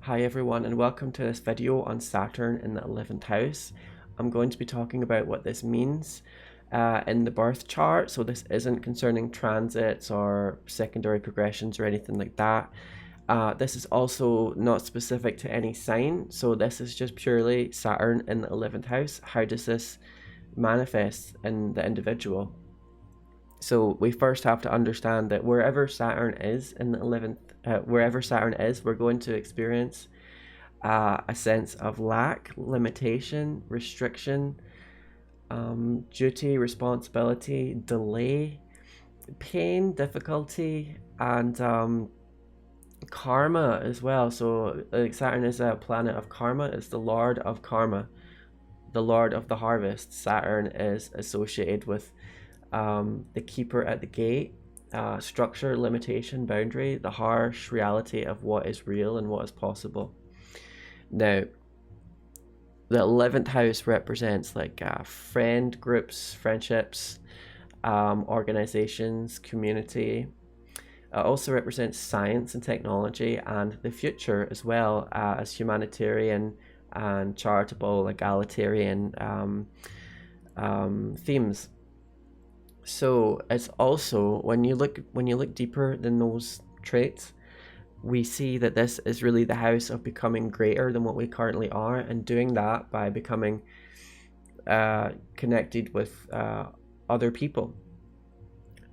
Hi everyone and welcome to this video on Saturn in the 11th house. I'm going to be talking about what this means in the birth chart. So this isn't concerning transits or secondary progressions or anything like that. This is also not specific to any sign. So this is just purely Saturn in the 11th house. How does this manifest in the individual? So we first have to understand that wherever Saturn is in the 11th, wherever Saturn is, we're going to experience a sense of lack, limitation, restriction, duty, responsibility, delay, pain, difficulty, and karma as well. So Saturn is a planet of karma. It's the lord of karma, the lord of the harvest. Saturn is associated with the keeper at the gate, structure, limitation, boundary, the harsh reality of what is real and what is possible. Now, the 11th house represents like friend groups, friendships, organizations, community. It also represents science and technology and the future as well as humanitarian and charitable, egalitarian themes. So it's also when you look deeper than those traits, we see that this is really the house of becoming greater than what we currently are, and doing that by becoming connected with other people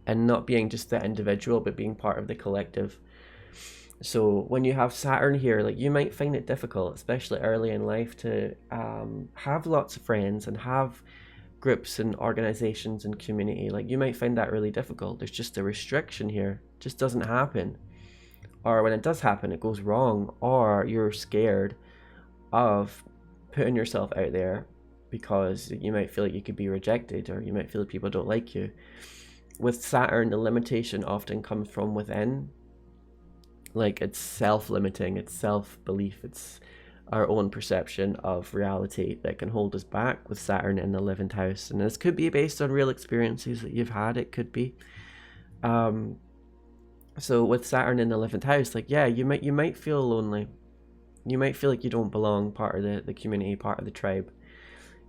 and not being just the individual but being part of the collective. So when you have Saturn here, like, you might find it difficult, especially early in life, to have lots of friends and have groups and organizations and community. Like, you might find that really difficult. There's just a restriction here. It just doesn't happen. Or when it does happen, it goes wrong, or you're scared of putting yourself out there because you might feel like you could be rejected, or you might feel like people don't like you. With Saturn, the limitation often comes from within. Like, it's self-limiting, it's self-belief, it's our own perception of reality that can hold us back with Saturn in the 11th house. And this could be based on real experiences that you've had. It could be. So with Saturn in the 11th house, like, yeah, you might feel lonely. You might feel like you don't belong, part of the community, part of the tribe.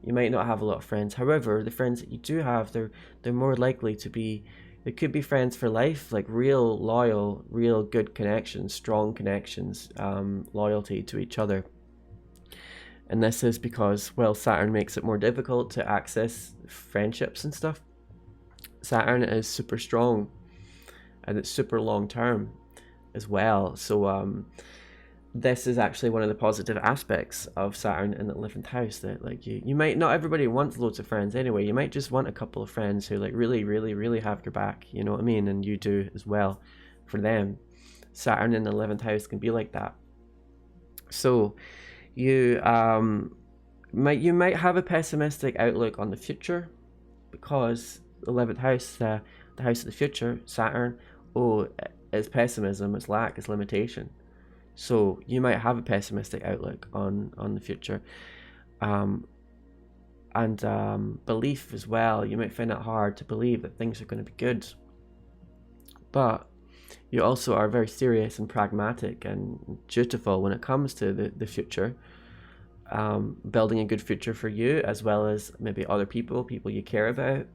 You might not have a lot of friends. However, the friends that you do have, they're more likely to be, it could be friends for life, like real loyal, real good connections, strong connections, loyalty to each other. And this is because, well, Saturn makes it more difficult to access friendships and stuff. Saturn is super strong and it's super long term as well. So this is actually one of the positive aspects of Saturn in the 11th house, that like you might, not everybody wants loads of friends anyway. You might just want a couple of friends who like really, really, really have your back, you know what I mean? And you do as well for them. Saturn in the 11th house can be like that. So you might have a pessimistic outlook on the future, because 11th house, the house of the future, Saturn, is pessimism, it's lack, it's limitation. So you might have a pessimistic outlook on the future, and belief as well. You might find it hard to believe that things are going to be good, but you also are very serious and pragmatic and dutiful when it comes to the future, building a good future for you as well as maybe other people you care about.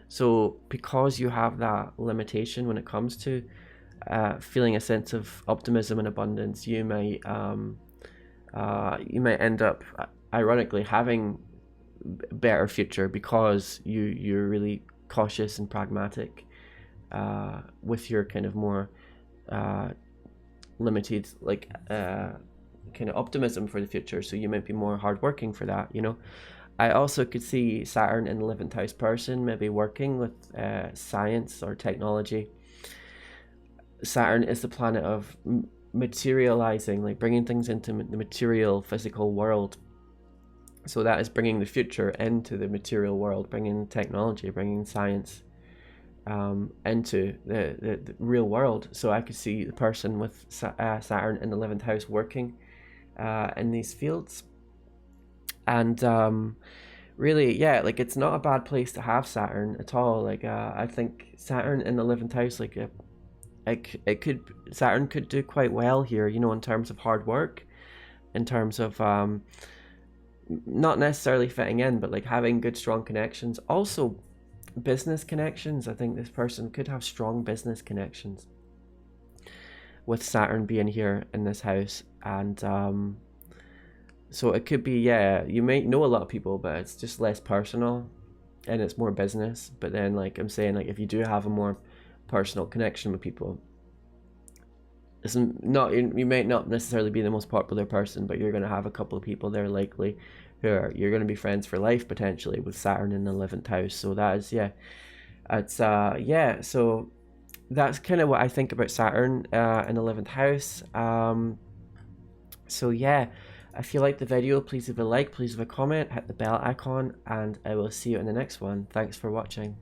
So because you have that limitation when it comes to feeling a sense of optimism and abundance, you might end up ironically having a better future, because you're really cautious and pragmatic with your kind of more limited, like kind of optimism for the future. So you might be more hardworking for that, you know. I also could see Saturn in the 11th house person maybe working with science or technology. Saturn is the planet of materializing, like bringing things into the material, physical world. So that is bringing the future into the material world, bringing technology, bringing science into the real world. So I could see the person with Saturn in the 11th house working in these fields. And really, yeah, like, it's not a bad place to have Saturn at all. Like, I think Saturn in the 11th house, like, Saturn could do quite well here, you know, in terms of hard work. in terms of not necessarily fitting in, but like having good, strong connections. Also, business connections. I think this person could have strong business connections with Saturn being here in this house. And so it could be, yeah, you might know a lot of people, but it's just less personal and it's more business. But then, like I'm saying, like if you do have a more personal connection with people, it's not, you might not necessarily be the most popular person, but you're going to have a couple of people there likely who are, you're going to be friends for life potentially with Saturn in the 11th house. So that is, yeah, it's yeah, so that's kind of what I think about Saturn in 11th house. So yeah, if you liked the video, please leave a like, please leave a comment, hit the bell icon, and I will see you in the next one. Thanks for watching.